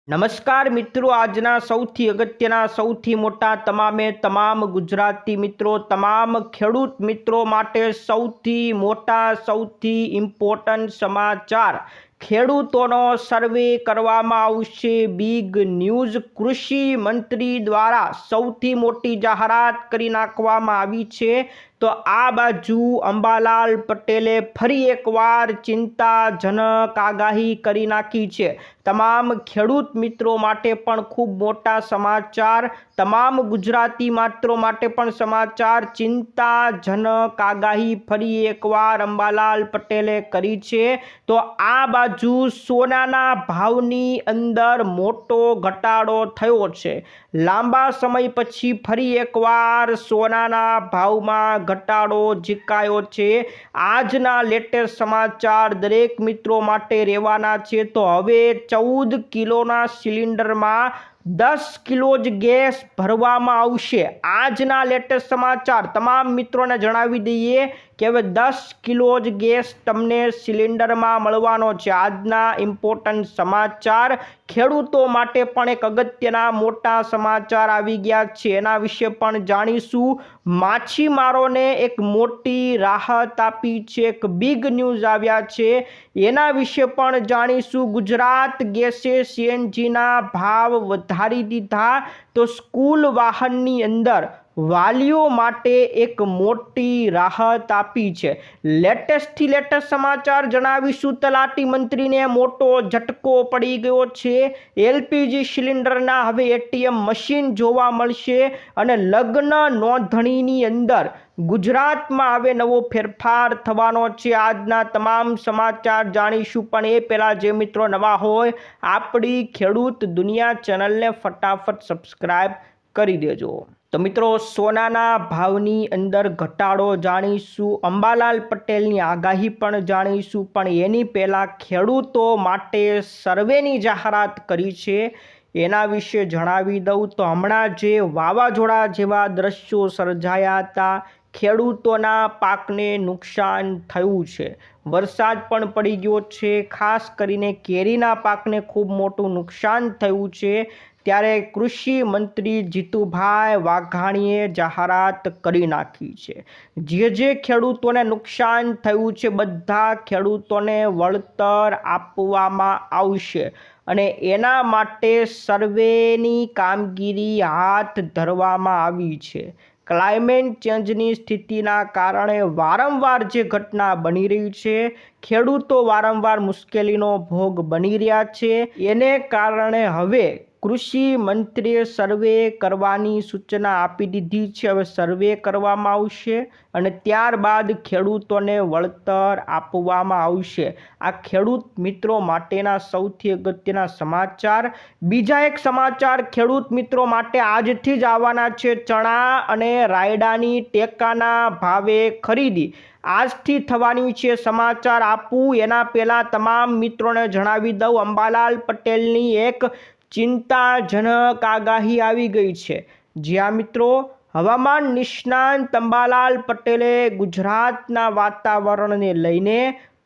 નમસ્કાર મિત્રો, આજના સૌથી અગત્યના સૌથી મોટા તમામ ગુજરાતી મિત્રો, તમામ ખેડૂત મિત્રો માટે સૌથી મોટા સૌથી ઇમ્પોર્ટન્ટ સમાચાર. ખેડૂતોનો સર્વે કરવામાં આવશે. Big news. કૃષિ મંત્રી દ્વારા સૌથી મોટી જાહેરાત કરી નાખવામાં આવી છે. તો આ બાજુ અંબાલાલ પટેલે ફરી એકવાર ચિંતાજનક આગાહી કરી નાખી છે. તમામ ખેડૂત મિત્રો માટે પણ ખૂબ મોટા સમાચાર, તમામ ગુજરાતી મિત્રો માટે પણ સમાચાર. ચિંતાજનક આગાહી ફરી એકવાર અંબાલાલ પટેલે કરી છે. તો આ બાજુ સોનાના ભાવની અંદર મોટો ઘટાડો થયો છે. લાંબા સમય પછી ફરી એકવાર સોનાના ભાવમાં ઘટાડો ઝીકાયો છે. આજના લેટેસ્ટ સમાચાર દરેક મિત્રો માટે રહેવાના છે. તો હવે 14 કિલોના સિલિન્ડરમાં 10 કિલો જ ગેસ ભરવામાં આવશે. આજના લેટેસ્ટ સમાચાર તમામ મિત્રોને જણાવી દઈએ કે હવે 10 કિલો જ ગેસ તમને સિલિન્ડરમાં મળવાનો છે. આજના ઇમ્પોર્ટન્ટ સમાચાર ખેડૂતો માટે પણ એક અગત્યના મોટા સમાચાર આવી ગયા છે. એના વિશે પણ જાણીશું. માછીમારોને એક મોટી રાહત આપી છે. એક બિગ ન્યૂઝ આવ્યા છે, એના વિશે પણ જાણીશું. ગુજરાત ગેસે સીએનજીના ભાવ વધારી દીધા. તો સ્કૂલ વાહનની અંદર વાલીઓ માટે એક મોટી રાહત આપી છે. લેટેસ્ટથી લેટેસ્ટ સમાચાર જણાવીશું. તલાટી મંત્રીને મોટો ઝટકો પડી ગયો છે. એલપીજી સિલિન્ડરના હવે એટીએમ મશીન જોવા મળશે અને લગ્ન નોંધણીની અંદર ગુજરાતમાં હવે નવો ફેરફાર થવાનો છે. આજના તમામ સમાચાર જાણીશું. પણ એ પહેલાં જે મિત્રો નવા હોય, આપણી ખેડૂત દુનિયા ચેનલને ફટાફટ સબસ્ક્રાઈબ કરી દેજો. તો મિત્રો, સોનાના ભાવની અંદર ઘટાડો જાણીશું. અંબાલાલ પટેલની આગાહી પણ જાણીશું. પણ એની પહેલાં ખેડૂતો માટે સર્વેની જાહેરાત કરી છે, એના વિશે જણાવી દઉં. તો હમણાં જે વાવાઝોડા જેવા દ્રશ્યો સર્જાયા હતા, ખેડૂતોના પાકને નુકસાન થયું છે. વરસાદ પણ પડી ગયો છે. ખાસ કરીને કેરીના પાકને ખૂબ મોટું નુકસાન થયું છે. ત્યારે કૃષિ મંત્રી જીતુભાઈ વાઘાણીએ જાહેરાત કરી નાખી છે. જે ખેડૂતોને નુકસાન થયું છે, બધા ખેડૂતોને વળતર આપવામાં આવશે અને એના માટે સર્વેની કામગીરી હાથ ધરવામાં આવી છે. ક્લાઇમેટ ચેન્જની સ્થિતિના કારણે વારંવાર જે ઘટના બની રહી છે, ખેડૂતો વારંવાર મુશ્કેલીનો ભોગ બની રહ્યા છે. એને કારણે હવે કૃષિ મંત્રીએ સર્વે કરવાની સૂચના આપી દીધી છે. હવે સર્વે કરવામાં આવશે અને ત્યારબાદ ખેડૂતોને વળતર આપવામાં આવશે. આ ખેડૂત મિત્રો માટેના સૌથી અગત્યના સમાચાર. બીજા એક સમાચાર ખેડૂત મિત્રો માટે આજથી જ આવવાના છે. ચણા અને રાયડાની ટેકાના ભાવે ખરીદી આજથી થવાની છે. સમાચાર આપું એના પહેલાં તમામ મિત્રોને જણાવી દઉં, અંબાલાલ પટેલની એક ચિંતાજનક આગાહી આવી ગઈ છે. જ્યાં મિત્રો હવામાન નિષ્ણાંત અંબાલાલ પટેલે ગુજરાતના વાતાવરણને લઈને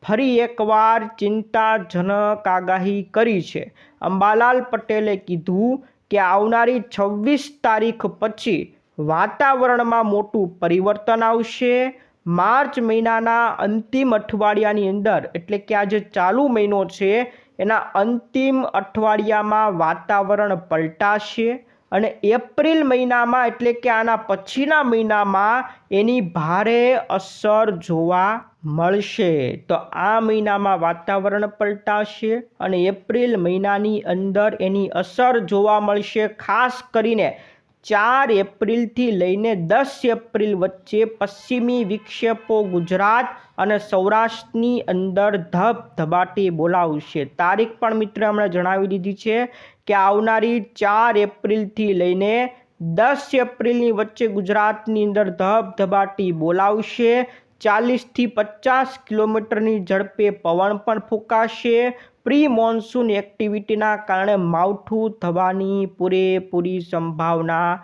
ફરી એકવાર ચિંતાજનક આગાહી કરી છે. અંબાલાલ પટેલે કીધું કે આવનારી 26 તારીખ પછી વાતાવરણમાં મોટું પરિવર્તન આવશે. માર્ચ મહિનાના અંતિમ અઠવાડિયાની અંદર, એટલે કે આ જે ચાલુ મહિનો છે એના અંતિમ અઠવાડિયામાં વાતાવરણ પલટાશે અને એપ્રિલ મહિનામાં, એટલે કે આના પછીના મહિનામાં એની ભારે અસર જોવા મળશે. તો આ મહિનામાં વાતાવરણ પલટાશે અને એપ્રિલ મહિનાની અંદર એની અસર જોવા મળશે. ખાસ કરીને 4 એપ્રિલથી લઈને 10 એપ્રિલ વચ્ચે પશ્ચિમી વિક્ષેપો ગુજરાત અને સૌરાષ્ટ્રની અંદર ધબધબાટી બોલાવશે. તારીખ પણ મિત્રો હમણાં જણાવી દીધી છે કે આવનારી 4 એપ્રિલથી લઈને 10 એપ્રિલની વચ્ચે ગુજરાતની અંદર ધબધબાટી બોલાવશે. 40થી 50 કિલોમીટરની ઝડપે પવન પણ ફૂંકાશે. પ્રી મોન્સૂન એક્ટિવિટીના કારણે માવઠું થવાની પૂરેપૂરી સંભાવના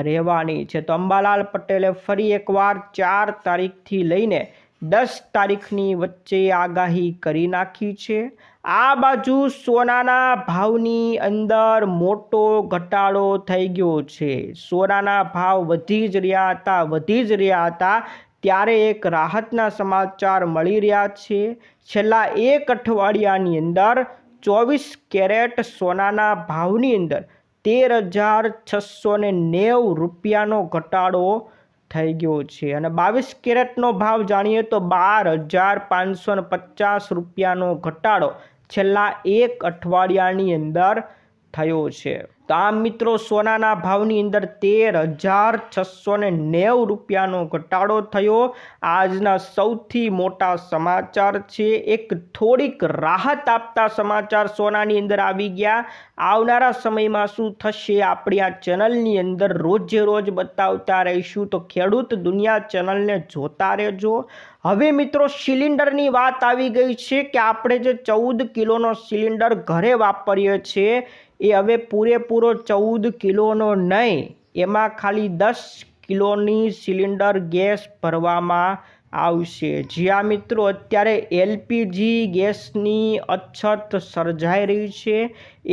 રહેવાની છે. તો અંબાલાલ પટેલે ફરી એકવાર 4 તારીખથી લઈને 10 તારીખની વચ્ચે આગાહી કરી નાખી છે. આ બાજુ સોનાના ભાવની અંદર મોટો ઘટાડો થઈ ગયો છે. સોનાના ભાવ વધી જ રહ્યા હતા ત્યારે એક રાહતના સમાચાર મળી રહ્યા છે. છેલ્લા એક અઠવાડિયાની અંદર 24 કેરેટ સોનાના ભાવની અંદર 13,690 રૂપિયાનો ઘટાડો થઈ ગયો છે અને 22 કેરેટનો ભાવ જાણીએ તો 12,550 રૂપિયાનો ઘટાડો છેલ્લા એક અઠવાડિયાની અંદર થયો છે. તો આમ મિત્રો સોનાના ભાવની અંદર 13,690 રૂપિયાનો ઘટાડો થયો. આજના સૌથી મોટા સમાચાર છે. એક થોડીક રાહત આપતા સમાચાર સોનાની અંદર આવી ગયા. આવનારા સમયમાં શું થશે આપણી આ ચેનલની અંદર રોજે રોજ બતાવતા રહીશું, તો ખેડૂત દુનિયા ચેનલને જોતા રહેજો. હવે મિત્રો સિલિન્ડરની વાત આવી ગઈ છે કે આપણે જે 14 કિલોનો સિલિન્ડર ઘરે વાપરીએ છીએ એ હવે પૂરેપૂરો 14 કિલોનો નહીં, એમાં ખાલી 10 કિલોની સિલિન્ડર ગેસ ભરવામાં આવશે. જ્યાં મિત્રો અત્યારે એલપીજી ગેસની અછત સર્જાઈ રહી છે,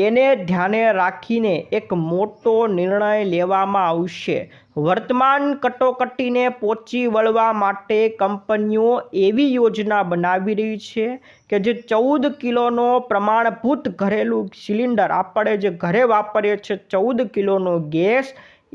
એને ધ્યાને રાખીને એક મોટો નિર્ણય લેવામાં આવશે. વર્તમાન કટોકટીને પહોંચી વળવા માટે કંપનીઓ એવી યોજના બનાવી રહી છે કે જે 14 કિલોનો પ્રમાણભૂત ઘરેલું સિલિન્ડર આપણે જે ઘરે વાપરીએ છીએ 14 કિલોનો ગેસ,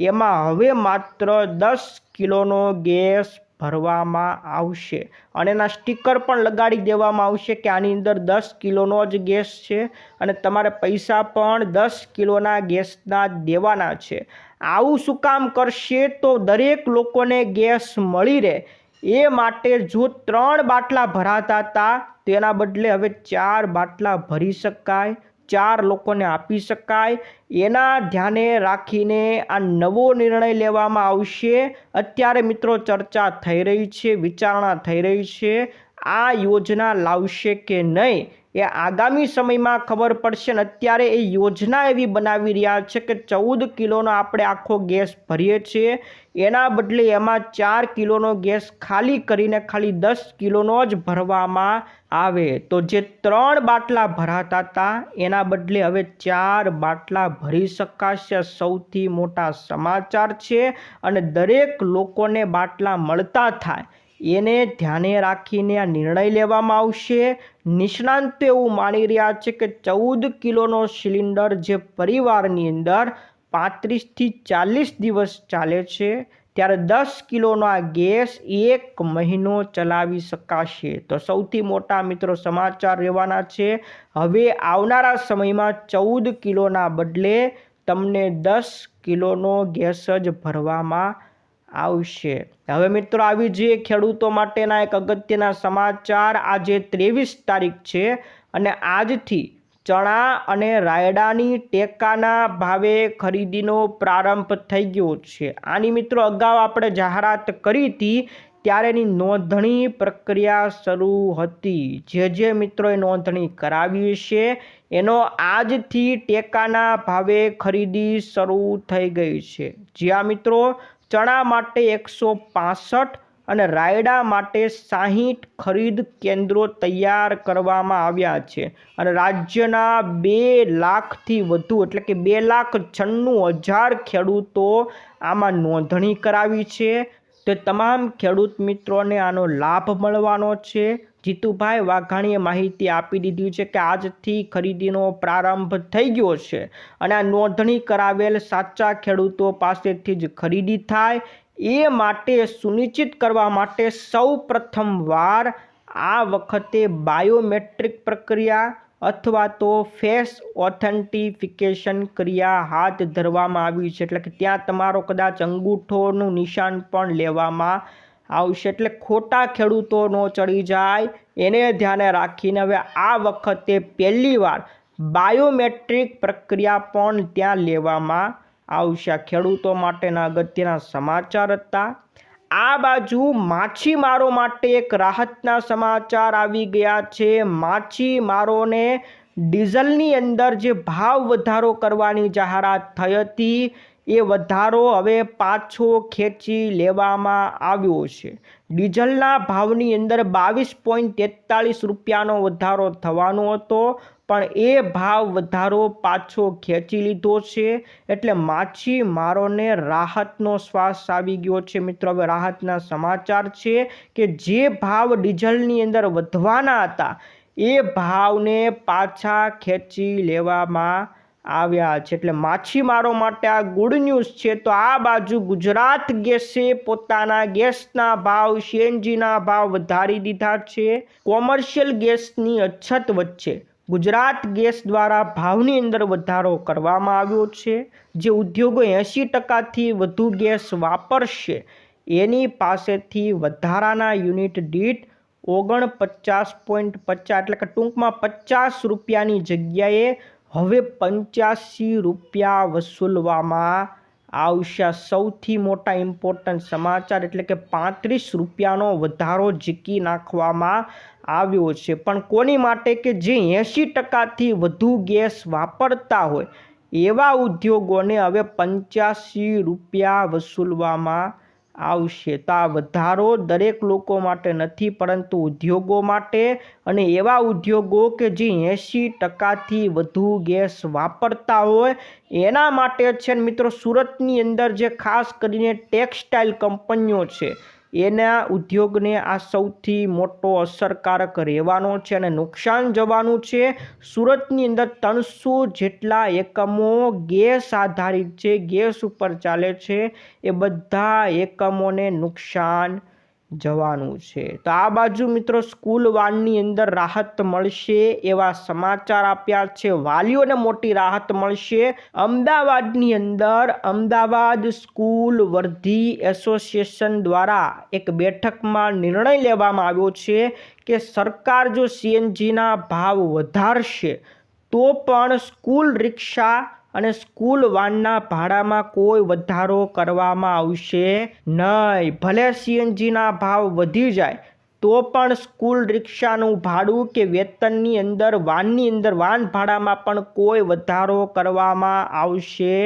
એમાં હવે માત્ર 10 કિલોનો ગેસ ભરવામાં આવશે અને એના સ્ટીકર પણ લગાડી દેવામાં આવશે કે આની અંદર 10 કિલોનો જ ગેસ છે અને તમારે પૈસા પણ 10 કિલોના ગેસના દેવાના છે. આવું શું કામ કરશે? તો દરેક લોકોને ગેસ મળી રહે એ માટે જો 3 બાટલા ભરાતા હતા તેના બદલે હવે 4 બાટલા ભરી શકાય, 4 લોકોને આપી શકાય. એના ધ્યાને રાખીને આ નવો નિર્ણય લેવામાં આવશે. અત્યારે મિત્રો ચર્ચા થઈ રહી છે, વિચારણા થઈ રહી છે. આ યોજના લાવશે કે નહીં એ આગામી સમયમાં ખબર પડશે. ને અત્યારે એ યોજના એવી બનાવી રહ્યા છે કે 14 કિલોનો આપણે આખો ગેસ ભરીએ છીએ, એના બદલે એમાં 4 કિલોનો ગેસ ખાલી કરીને ખાલી 10 કિલોનો જ ભરવામાં આવે. તો જે 3 બાટલા ભરાતા હતા એના બદલે હવે 4 બાટલા ભરી શકાશે. સૌથી મોટા સમાચાર છે અને દરેક લોકોને બાટલા મળતા થાય એને ધ્યાને રાખીને આ નિર્ણય લેવામાં આવશે. નિષ્ણાંતો એવું માની રહ્યા છે કે 14 કિલોનો સિલિન્ડર જે પરિવારની અંદર 35 થી 40 દિવસ ચાલે છે ત્યારે 10 કિલોનો આ ગેસ 1 મહિનો ચલાવી શકાશે. તો સૌથી મોટા મિત્રો સમાચાર રહેવાના છે. હવે આવનારા સમયમાં 14 કિલોના બદલે તમને 10 કિલોનો ગેસ જ ભરવામાં આવશે. હવે મિત્રો આવી જઈએ ખેડૂતો માટેના એક અગત્યના સમાચાર. આજે 23 તારીખ છે અને આજથી ચણા અને રાયડાની ટેકાના ભાવે ખરીદીનો પ્રારંભ થઈ ગયો છે. આની મિત્રો અગાઉ આપણે જાહેરાત કરી હતી ત્યારે એની નોંધણી પ્રક્રિયા શરૂ હતી. જે મિત્રોએ નોંધણી કરાવી છે એનો આજથી ટેકાના ભાવે ખરીદી શરૂ થઈ ગઈ છે. જ્યાં મિત્રો ચણા માટે 165 અને રાયડા માટે 60 ખરીદ કેન્દ્રો તૈયાર કરવામાં આવ્યા છે અને રાજ્યના 2 લાખથી વધુ એટલે કે 2,96,000 ખેડૂતો આમાં નોંધણી કરાવી છે. તો તમામ ખેડૂત મિત્રોને આનો લાભ મળવાનો છે. જીતુભાઈ વાઘાણીએ માહિતી આપી દીધી છે કે આજથી ખરીદીનો પ્રારંભ થઈ ગયો છે અને આ નોંધણી કરાવેલ સાચા ખેડૂતો પાસેથી જ ખરીદી થાય એ માટે સુનિશ્ચિત કરવા માટે સૌ પ્રથમવાર આ વખતે બાયોમેટ્રિક પ્રક્રિયા અથવા તો ફેસ ઓથેન્ટિફિકેશન ક્રિયા હાથ ધરવામાં આવી છે. એટલે કે ત્યાં તમારો કદાચ અંગૂઠોનું નિશાન પણ લેવામાં આવશે. એટલે ખોટા ખેડૂતો ન ચડી જાય એને ધ્યાને રાખીને હવે આ વખતે પહેલીવાર બાયોમેટ્રિક પ્રક્રિયા પણ ત્યાં લેવામાં આવશે. ખેડૂતો માટેના અગત્યના સમાચાર હતા. આ બાજુ માછીમારો માટે એક રાહતના સમાચાર આવી ગયા છે. માછીમારોને ડીઝલની અંદર જે ભાવ વધારો કરવાની જાહેરાત થઈ હતી એ વધારો હવે પાછો ખેંચી લેવામાં આવ્યો છે. ડીઝલના ભાવની અંદર 22.43 રૂપિયાનો વધારો થવાનો હતો, પણ એ ભાવ વધારો પાછો ખેંચી લીધો છે. એટલે માછીમારોને રાહતનો શ્વાસ આવી ગયો છે. મિત્રો, હવે રાહતના સમાચાર છે કે જે ભાવ ડીઝલની અંદર વધવાના હતા એ ભાવને પાછા ખેંચી લેવામાં આવ્યા છે. એટલે માછીમારો માટે આ ગુડ ન્યૂઝ છે. તો આ બાજુ ગુજરાત ગેસે પોતાના ગેસના ભાવ, સીએનજીના ભાવ વધારી દીધા છે. કોમર્શિયલ ગેસની અછત વચ્ચે ગુજરાત ગેસ દ્વારા ભાવની અંદર વધારો કરવામાં આવ્યો છે. જે ઉદ્યોગો 80%થી વધુ ગેસ વાપરશે એની પાસેથી વધારાના યુનિટ દીઠ 49.50 એટલે કે ટૂંકમાં 50 રૂપિયાની જગ્યાએ હવે 85 રૂપિયા વસૂલવામાં આવશે. સૌથી મોટા ઇમ્પોર્ટન્ટ સમાચાર એટલે કે 35 રૂપિયાનો વધારો ઝીકી નાખવામાં આવ્યો છે. પણ કોની માટે? કે જે 80%થી વધુ ગેસ વાપરતા હોય એવા ઉદ્યોગોને હવે 85 રૂપિયા વસૂલવામાં આવશે. તો આ વધારો દરેક લોકો માટે નથી, પરંતુ ઉદ્યોગો માટે, અને એવા ઉદ્યોગો કે જે 80%થી વધુ ગેસ વાપરતા હોય એના માટે છે. મિત્રો, સુરતની અંદર જે ખાસ કરીને ટેક્સટાઇલ કંપનીઓ છે એના ઉદ્યોગને આ સૌથી મોટો અસરકારક રહેવાનો છે અને નુકસાન જવાનું છે. સુરતની અંદર 300 જેટલા એકમો ગેસ આધારિત છે, ગેસ ઉપર ચાલે છે, એ બધા એકમોને નુકસાન જવાનું છે. તો આ બાજુ મિત્રો સ્કૂલ વાનની અંદર રાહત મળશે એવા સમાચાર આપ્યા છે. વાલીઓને મોટી રાહત મળશે. અમદાવાદની અંદર અમદાવાદ સ્કૂલ વર્ધી એસોસિએશન દ્વારા એક બેઠકમાં નિર્ણય લેવામાં આવ્યો છે કે સરકાર જો સીએનજીના ભાવ વધારશે તો પણ સ્કૂલ રિક્ષા અને સ્કૂલ વાનના ભાડામાં કોઈ વધારો કરવામાં આવશે નહીં. ભલે સીએનજીના ભાવ વધી જાય તો પણ સ્કૂલ રિક્ષાનું ભાડું કે વેતનની અંદર વાન ભાડામાં પણ કોઈ વધારો કરવામાં આવશે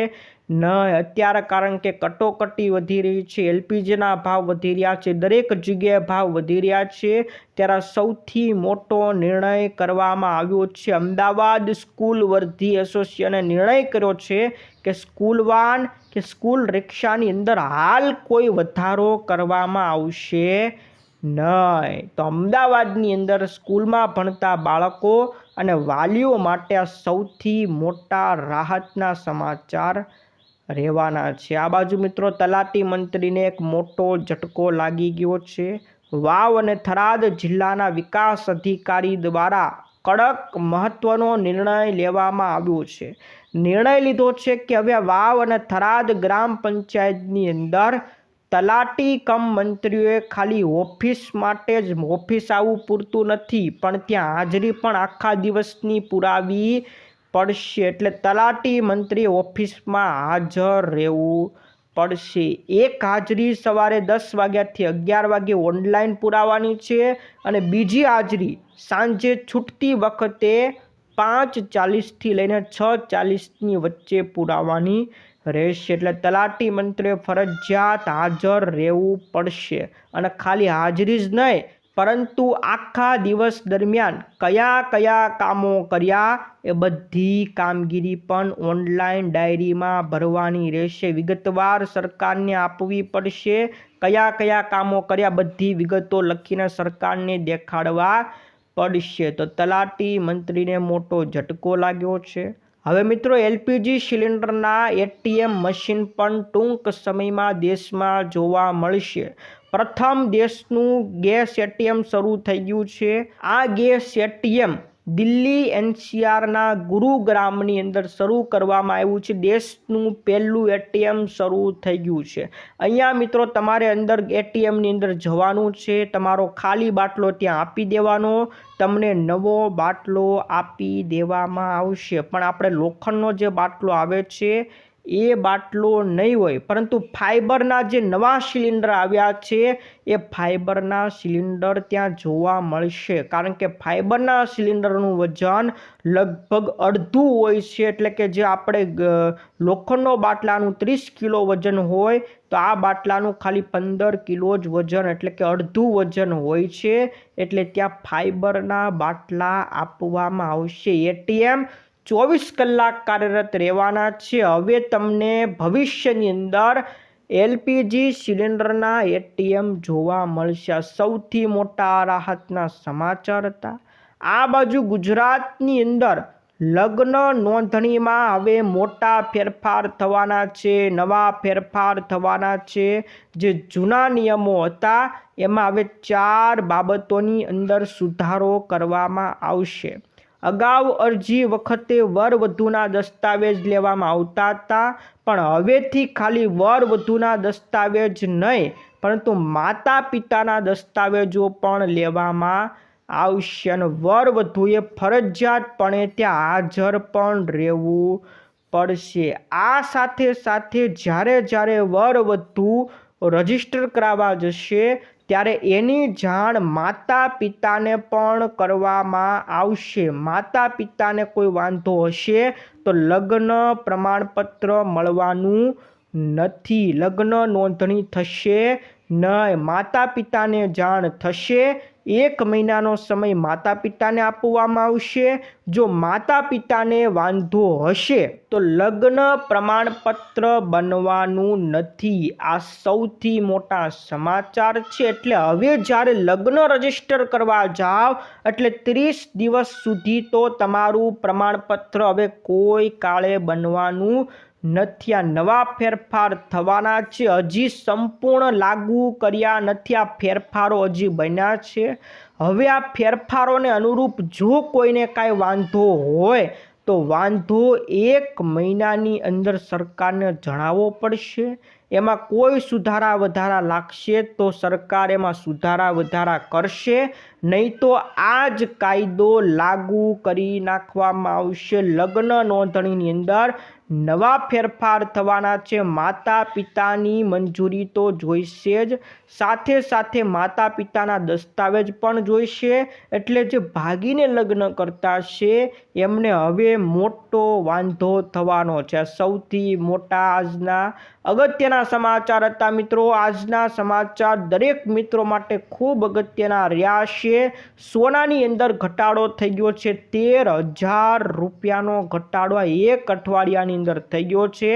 નહીં. અત્યારે કારણ કે કટોકટી વધી રહી છે, એલપીજીના ભાવ વધી રહ્યા છે, દરેક જગ્યાએ ભાવ વધી રહ્યા છે, ત્યારે સૌથી મોટો નિર્ણય કરવામાં આવ્યો છે. અમદાવાદ સ્કૂલ વર્ધી એસોસિએશને નિર્ણય કર્યો છે કે સ્કૂલ વાન કે સ્કૂલ રિક્ષાની અંદર હાલ કોઈ વધારો કરવામાં આવશે નહીં. તો અમદાવાદની અંદર સ્કૂલમાં ભણતા બાળકો અને વાલીઓ માટે આ સૌથી મોટા રાહતના સમાચાર રહેવાના છે. આ બાજુ મિત્રો તલાટી મંત્રીને એક મોટો ઝટકો લાગી ગયો છે. વાવ અને થરાદ જિલ્લાના વિકાસ અધિકારી દ્વારા કડક મહત્વનો નિર્ણય લેવામાં આવ્યો છે. નિર્ણય લીધો છે કે હવે વાવ અને થરાદ ગ્રામ પંચાયતની અંદર તલાટી કમ મંત્રીઓએ ખાલી ઓફિસ માટે જ ઓફિસ આવવું પૂરતું નથી, પણ ત્યાં હાજરી પણ આખા દિવસની પુરાવી પડશે. એટલે તલાટી મંત્રી ઓફિસમાં હાજર રહેવું પડશે. એક હાજરી સવારે 10 વાગ્યાથી 11 વાગે ઓનલાઈન પુરાવાની છે અને બીજી હાજરી સાંજે છૂટતી વખતે 5:40થી લઈને 6:40ની વચ્ચે પુરાવાની રહેશે. એટલે તલાટી મંત્રીએ ફરજિયાત હાજર રહેવું પડશે. અને ખાલી હાજરી જ નહીં, પરંતુ આખા દિવસ દરમિયાન કયા કયા કામો કર્યા એ બધી કામગીરી પણ ઓનલાઈન ડાયરીમાં ભરવાની રહેશે. વિગતવાર સરકારને આપવી પડશે. કયા કયા કામો કર્યા બધી વિગતો લખીને સરકારને દેખાડવા પડશે. તો તલાટી મંત્રીને મોટો ઝટકો લાગ્યો છે. હવે મિત્રો એલપીજી સિલિન્ડરના એટીએમ મશીન પણ ટૂંક સમયમાં દેશમાં જોવા મળશે. પ્રથમ દેશનું ગેસ એટીએમ શરૂ થઈ ગયું છે. આ ગેસ એટીએમ દિલ્હી એનસીઆરના ગુરુગ્રામની અંદર શરૂ કરવામાં આવ્યું છે. દેશનું પહેલું એટીએમ શરૂ થઈ ગયું છે. અહીંયા મિત્રો તમારે અંદર એટીએમની અંદર જવાનું છે, તમારો ખાલી બાટલો ત્યાં આપી દેવાનો, તમને નવો બાટલો આપી દેવામાં આવશે. પણ આપણે લોખંડનો જે બાટલો આવે છે એ બાટલો નહીં હોય, પરંતુ ફાઇબરના જે નવા સિલિન્ડર આવ્યા છે એ ફાઇબરના સિલિન્ડર ત્યાં જોવા મળશે, કારણ કે ફાઇબરના સિલિન્ડરનું વજન લગભગ અડધું હોય છે. એટલે કે જે આપણે લોખંડનો બાટલાનું 30 કિલો વજન હોય તો આ બાટલાનું ખાલી 15 કિલો જ વજન, એટલે કે અડધું વજન હોય છે. એટલે ત્યાં ફાઇબરના બાટલા આપવામાં આવશે. એટીએમ 24 કલાક કાર્યરત રહેવાના છે. હવે તમને ભવિષ્યની અંદર એલપીજી સિલિન્ડરના એટીએમ જોવા મળશે. સૌથી મોટા રાહતના સમાચાર હતા. આ બાજુ ગુજરાતની અંદર લગ્ન નોંધણીમાં હવે મોટા ફેરફાર થવાના છે, નવા ફેરફાર થવાના છે. જે જૂના નિયમો હતા એમાં હવે 4 બાબતોની અંદર સુધારો કરવામાં આવશે. અગાઉ અરજી વખતે વરવધુના દસ્તાવેજ લેવામાં આવતા હતા, પણ હવેથી ખાલી વરવધુના દસ્તાવેજ નહીં, પરંતુ માતા પિતાના દસ્તાવેજો પણ લેવામાં આવશે. અને વરવધુએ ફરજિયાતપણે ત્યાં હાજર પણ રહેવું પડશે. આ સાથે સાથે જ્યારે વરવધુ રજીસ્ટર કરાવવા જશે ત્યારે એની જાણ માતા પિતાને પણ કરવામાં આવશે. માતા પિતાને કોઈ વાંધો હશે તો લગ્ન પ્રમાણપત્ર મળવાનું નથી, લગ્ન નોંધણી થશે નહીં. માતા પિતાને જાણ થશે. 1 મહિનાનો સમય માતા પિતાને આપવામાં આવશે. જો માતા પિતાને વાંધો હશે તો લગ્ન પ્રમાણપત્ર બનવાનું નથી. આ સૌથી મોટા સમાચાર છે. એટલે હવે જ્યારે લગ્ન રજીસ્ટર કરવા જાઓ એટલે 30 દિવસ સુધી તો તમારું પ્રમાણપત્ર હવે કોઈ કાળે બનવાનું નથી. આ નવા ફેરફાર થવાના છે. હજી સંપૂર્ણ લાગુ કર્યા નથી. આ ફેરફારો હજી બન્યા છે. હવે આ ફેરફારોને અનુરૂપ જો કોઈને કાંઈ વાંધો હોય તો વાંધો 1 મહિનાની અંદર સરકારને જણાવવો પડશે. એમાં કોઈ સુધારા વધારા લાગશે તો સરકાર એમાં સુધારા વધારા કરશે, નહીં તો આ જ કાયદો લાગુ કરી નાખવામાં આવશે. લગ્ન નોંધણીની અંદર નવા ફેરફાર થવાના છે. માતા પિતાની મંજૂરી તો જોઈશે જ, સાથે સાથે માતા પિતાના દસ્તાવેજ પણ જોઈશે. એટલે જે ભાગીને લગ્ન કરતા છે એમને હવે મોટો વાંધો થવાનો છે. સૌથી મોટા આજના અગત્યના સમાચાર હતા મિત્રો. આજના સમાચાર દરેક મિત્રો માટે ખૂબ અગત્યના રહ્યા છે. સોનાની અંદર ઘટાડો થઈ ગયો છે. 13,000 રૂપિયાનો ઘટાડો 1 અઠવાડિયાની અંદર થઈ ગયો છે.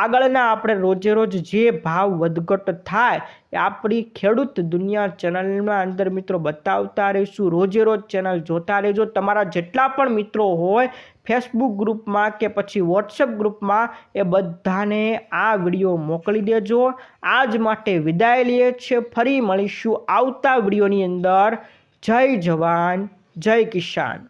આગળના આપણે રોજે રોજ જે ભાવ વધઘટ થાય એ આપણી ખેડૂત દુનિયા ચેનલમાં અંદર મિત્રો બતાવતા રહીશું. રોજે રોજ ચેનલ જોતા રહેજો. તમારા જેટલા પણ મિત્રો હોય ફેસબુક ગ્રુપમાં કે પછી વોટ્સએપ ગ્રુપમાં એ બધાને આ વિડીયો મોકલી દેજો. આજ માટે વિદાય લઈએ છીએ. ફરી મળીશું આવતા વિડીયોની અંદર. જય જવાન જય કિસાન.